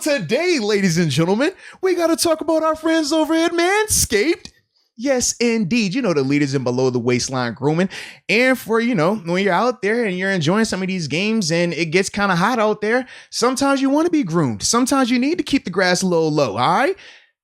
Today, ladies and gentlemen, we got to talk about our friends over at Manscaped. Yes, indeed. You know, the leaders in below the waistline grooming. And for, when you're out there and you're enjoying some of these games and it gets kind of hot out there, sometimes you want to be groomed. Sometimes you need to keep the grass a little low, all right?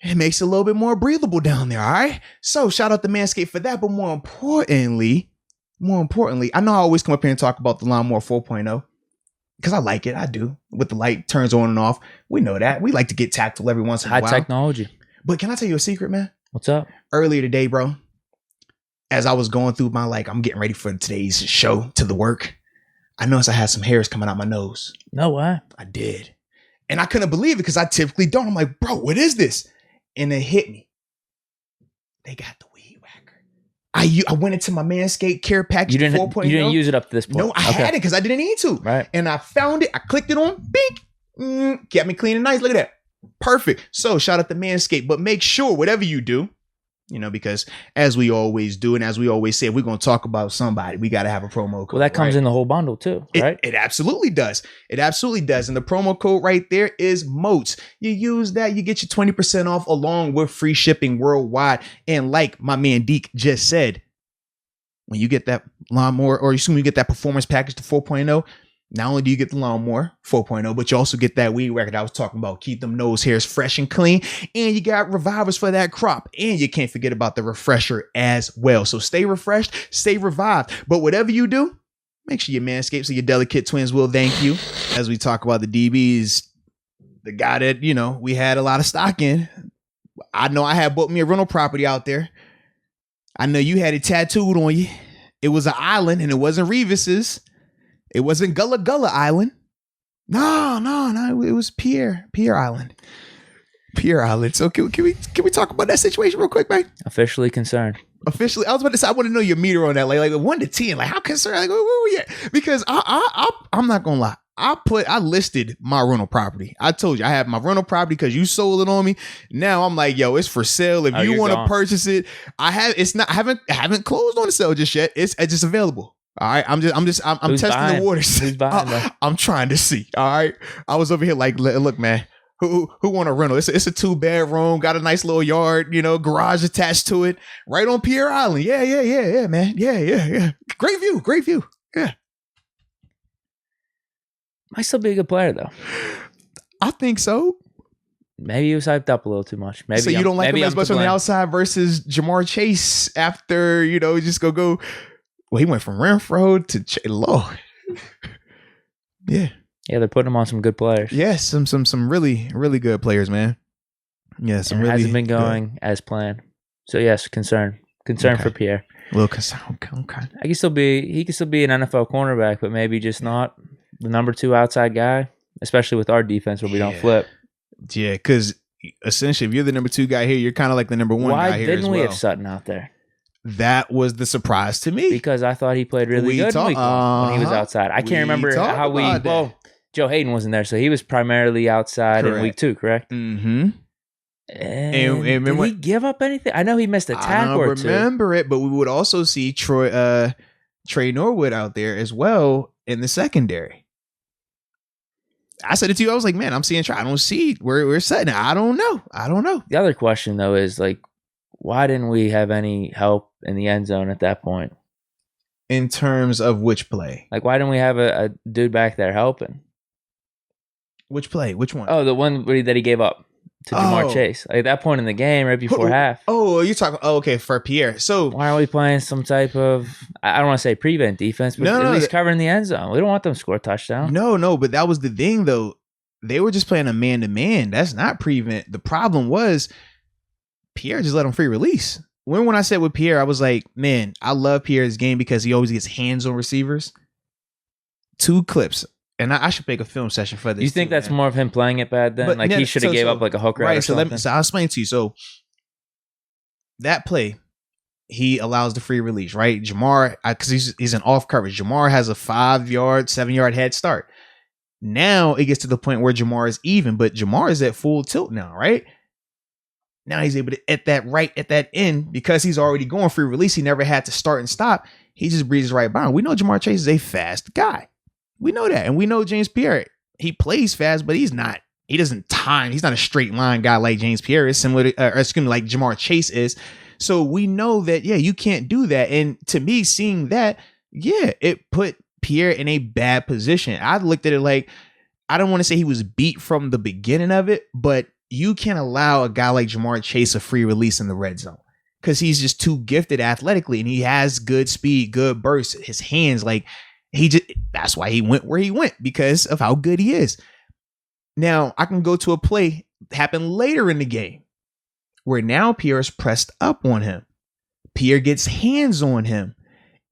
It makes it a little bit more breathable down there, all right? So shout out to Manscaped for that. But more importantly, I know I always come up here and talk about the Lawnmower 4.0. Because I like it. I do. With the light turns on and off. We know that. We like to get tactile every once in a while. High technology. But can I tell you a secret, man? What's up? Earlier today, bro, as I was going through I'm getting ready for today's show to the work, I noticed I had some hairs coming out my nose. No way. I did. And I couldn't believe it because I typically don't. I'm like, bro, what is this? And it hit me. They got the weed whacker. I went into my Manscaped care package 4.0. You didn't use it up to this point? No, I had it because I didn't need to. Right. And I found it. I clicked it on. Bink. Kept me clean and nice. Look at that. Perfect. So shout out to Manscaped. But make sure whatever you do, because as we always do and as we always say, if we're going to talk about somebody, we got to have a promo code. Well, that comes in the whole bundle too, right? It absolutely does. It absolutely does. And the promo code right there is MOATS. You use that, you get your 20% off along with free shipping worldwide. And like my man Deke just said, when you get that lawnmower, or you get that performance package to 4.0, not only do you get the lawnmower 4.0, but you also get that weed whacker I was talking about. Keep them nose hairs fresh and clean. And you got revivers for that crop. And you can't forget about the refresher as well. So stay refreshed, stay revived. But whatever you do, make sure you Manscaped so your delicate twins will thank you. As we talk about the DBs, the guy that, we had a lot of stock in. I know I had bought me a rental property out there. I know you had it tattooed on you. It was an island and it wasn't Revis's. It wasn't Gullah Gullah Island. No. It was Pierre Island. Pierre Island. So can we talk about that situation real quick, man? Officially concerned. Officially, I was about to say, I want to know your meter on that. Like 1 to 10. Like how concerned? Like where we at? Because I'm not gonna lie. I listed my rental property. I told you I have my rental property because you sold it on me. Now I'm like, yo, it's for sale. If you want to purchase it, I haven't closed on the sale just yet. It's just available. All right. I'm testing the waters. Who's buying I'm trying to see. All right. I was over here like, look, man, who want a rental? It's a 2-bedroom, got a nice little yard, garage attached to it, right on Pierre Island. Yeah, man. Yeah. Great view. Yeah. Might still be a good player though. I think so. Maybe he was hyped up a little too much. Maybe so you don't like him as much on the outside versus Jamar Chase after just go. Well, he went from Renfro to Lord. Yeah, they're putting him on some good players. Yes, some really really good players, man. Yeah, some it really hasn't been going as planned. So yes, concern okay. For Pierre. A little concern. Okay. He can still be an NFL cornerback, but maybe just not the number 2 outside guy, especially with our defense where we don't flip. Yeah, because essentially, if you're the number 2 guy here, you're kind of like the number 1 guy here as well. Why didn't we have Sutton out there? That was the surprise to me. Because I thought he played really good in week 1 when he was outside. I can't remember how Joe Hayden wasn't there, so he was primarily outside in week 2, correct? Mm-hmm. And did he give up anything? I know he missed a tackle or two. I don't remember it, but we would also see Trey Norwood out there as well in the secondary. I said it to you. I was like, man, I'm seeing Trey. I don't see where we're setting. I don't know. The other question, though, is like, why didn't we have any help in the end zone at that point? In terms of which play? Like, why didn't we have a dude back there helping? Which play? Which one? Oh, the one that he gave up to Jamar Chase. Like, at that point in the game, right before half. Oh, you're talking... Oh, okay, for Pierre. So... Why aren't we playing some type of... I don't want to say prevent defense, but at least covering the end zone. We don't want them to score a touchdown. No, but that was the thing, though. They were just playing a man-to-man. That's not prevent. The problem was... Pierre just let him free release. When I said with Pierre, I was like, man, I love Pierre's game because he always gets hands on receivers. 2 clips. And I should make a film session for this. You think that's more of him playing it bad then? But, he should have gave up like a hook route or something? So I'll explain to you. So that play, he allows the free release, right? Jamar, because he's an off coverage. Jamar has a 5-yard, 7-yard head start. Now it gets to the point where Jamar is even, but Jamar is at full tilt now, right? Now he's able to, at that end, because he's already going free release, he never had to start and stop. He just breezes right by him. We know Jamar Chase is a fast guy. We know that. And we know James Pierre, he plays fast, but he's not He doesn't time. He's not a straight line guy like James Pierre is, similar to, like Jamar Chase is. So we know that, yeah, you can't do that. And to me, seeing that, yeah, it put Pierre in a bad position. I looked at it like, I don't want to say he was beat from the beginning of it, but you can't allow a guy like Jamar Chase a free release in the red zone because he's just too gifted athletically and he has good speed, good burst. His hands, like that's why he went where he went, because of how good he is. Now I can go to a play happen later in the game where now Pierre is pressed up on him. Pierre gets hands on him.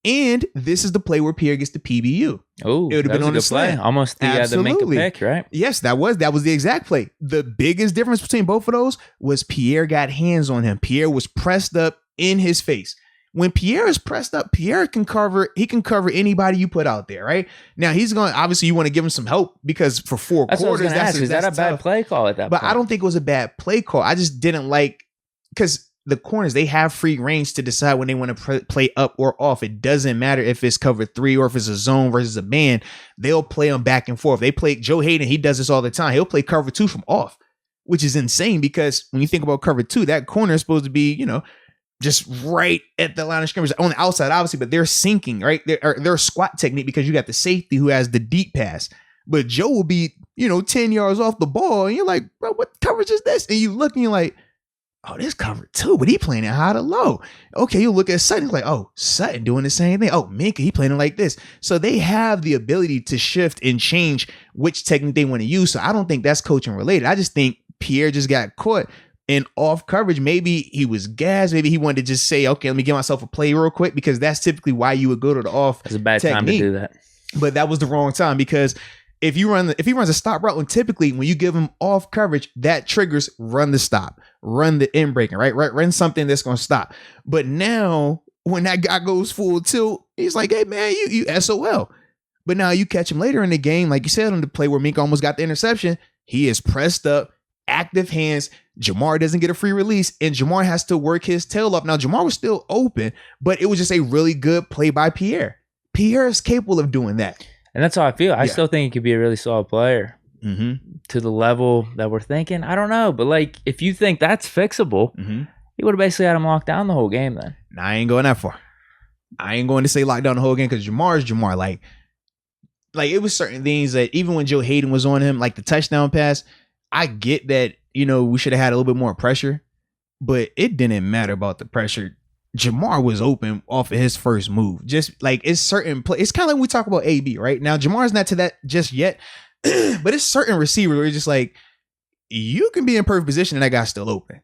And this is the play where Pierre gets the PBU. Oh, it would have been on the play. Almost the make a pick, right? Yes, that was the exact play. The biggest difference between both of those was Pierre got hands on him. Pierre was pressed up in his face. When Pierre is pressed up, Pierre can cover. He can cover anybody you put out there, right? Now he's going. Obviously, you want to give him some help because for four quarters, is that a bad play call at that point? But I don't think it was a bad play call. I just didn't like because the corners, they have free range to decide when they want to play up or off. It doesn't matter if it's cover 3 or if it's a zone versus a man. They'll play them back and forth. They play Joe Hayden. He does this all the time. He'll play cover 2 from off, which is insane because when you think about cover 2, that corner is supposed to be, just right at the line of scrimmage on the outside, obviously, but they're sinking, right? They're squat technique because you got the safety who has the deep pass. But Joe will be, 10 yards off the ball. And you're like, bro, what coverage is this? And you look and you're like, oh, this cover 2, but he playing it high to low. Okay, you look at Sutton, like, oh, Sutton doing the same thing. Oh, Minka, he playing it like this. So they have the ability to shift and change which technique they want to use. So I don't think that's coaching related. I just think Pierre just got caught in off coverage. Maybe he was gassed. Maybe he wanted to just say, okay, let me get myself a play real quick, because that's typically why you would go to the off. It's a bad technique. Time to do that. But that was the wrong time, because if he runs a stop route, and typically when you give him off coverage, that triggers run the stop, run the in breaking, right? Run something that's going to stop. But now when that guy goes full tilt, he's like, hey man, you SOL. But now you catch him later in the game, like you said on the play where Minka almost got the interception. He is pressed up, active hands. Jamar doesn't get a free release, and Jamar has to work his tail off. Now Jamar was still open, but it was just a really good play by Pierre. Pierre is capable of doing that. And that's how I feel. I still think he could be a really solid player to the level that we're thinking. I don't know. But, like, if you think that's fixable, he would have basically had him locked down the whole game then. Nah, I ain't going that far. I ain't going to say lock down the whole game, because Jamar is Jamar. Like, it was certain things that even when Joe Hayden was on him, like the touchdown pass, I get that, we should have had a little bit more pressure. But it didn't matter about the pressure. Jamar was open off of his first move. Just like it's certain play. It's kind of like when we talk about AB right now. Jamar's not to that just yet, but it's certain receivers where it's just like, you can be in perfect position and that guy's still open.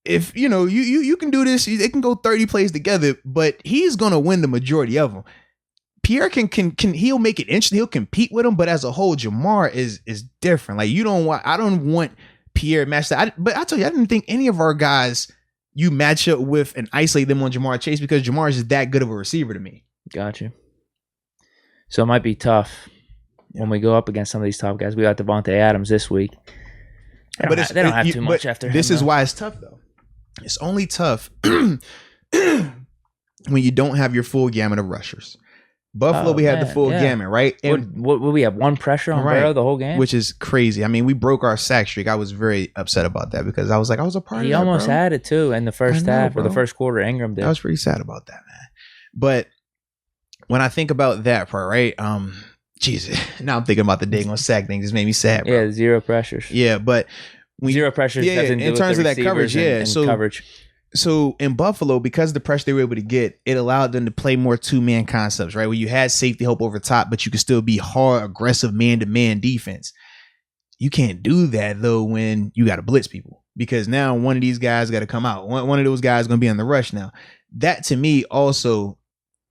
If you can do this, it can go 30 plays together, but he's gonna win the majority of them. Pierre can he'll make it interesting. He'll compete with him, but as a whole, Jamar is different. Like I don't want Pierre matched up. But I tell you, I didn't think any of our guys you match up with and isolate them on Jamar Chase, because Jamar is just that good of a receiver to me. Gotcha. So it might be tough when we go up against some of these top guys. We got Devontae Adams this week. They don't have too much after him. This is why it's tough, though. It's only tough when you don't have your full gamut of rushers. Buffalo, we had the full gamut, right? And what we have one pressure on Burrow the whole game, which is crazy. I mean, we broke our sack streak. I was very upset about that, because I was like, I was a part of that. He almost had it too in the first half or the first quarter. Ingram did. I was pretty sad about that, man. But when I think about that part, right? Jesus, now I'm thinking about the dang on sack thing. Just made me sad, bro. Yeah, zero pressures. Yeah, but zero pressures. Yeah, in terms of that coverage, coverage. So in Buffalo, because of the pressure they were able to get, it allowed them to play more 2-man concepts, right? Where you had safety help over top, but you could still be hard, aggressive man-to-man defense. You can't do that, though, when you got to blitz people, because now one of these guys got to come out. One of those guys is going to be on the rush now. That, to me, also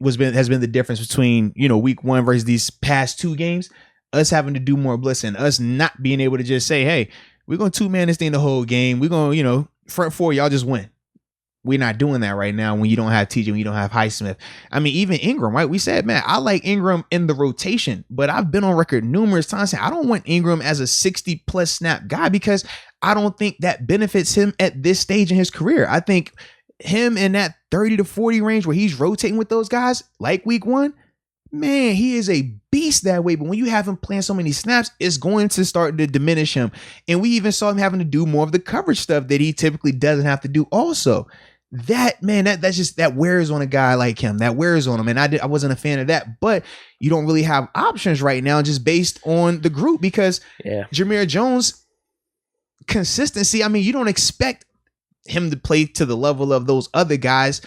has been the difference between, week 1 versus these past 2 games. Us having to do more blitzing, us not being able to just say, hey, we're going to 2-man this thing the whole game. We're going to, front 4, y'all just win. We're not doing that right now when you don't have TJ, when you don't have Highsmith. I mean, even Ingram, right? We said, man, I like Ingram in the rotation, but I've been on record numerous times saying I don't want Ingram as a 60-plus snap guy, because I don't think that benefits him at this stage in his career. I think him in that 30 to 40 range where he's rotating with those guys, like week 1, man, he is a beast that way. But when you have him playing so many snaps, it's going to start to diminish him. And we even saw him having to do more of the coverage stuff that he typically doesn't have to do also. That, man, that's just, that wears on a guy like him. That wears on him. And I wasn't a fan of that. But you don't really have options right now just based on the group because Jameer Jones, consistency, I mean, you don't expect him to play to the level of those other guys.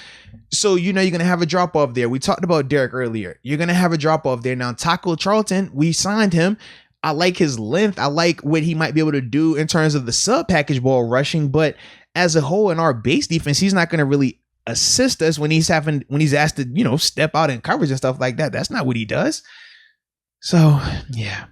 So, you're going to have a drop off there. We talked about Derek earlier. You're going to have a drop off there. Now, Taco Charlton, we signed him. I like his length. I like what he might be able to do in terms of the sub package ball rushing. But as a whole, in our base defense, he's not going to really assist us when he's asked to, step out in coverage and stuff like that. That's not what he does. So, yeah.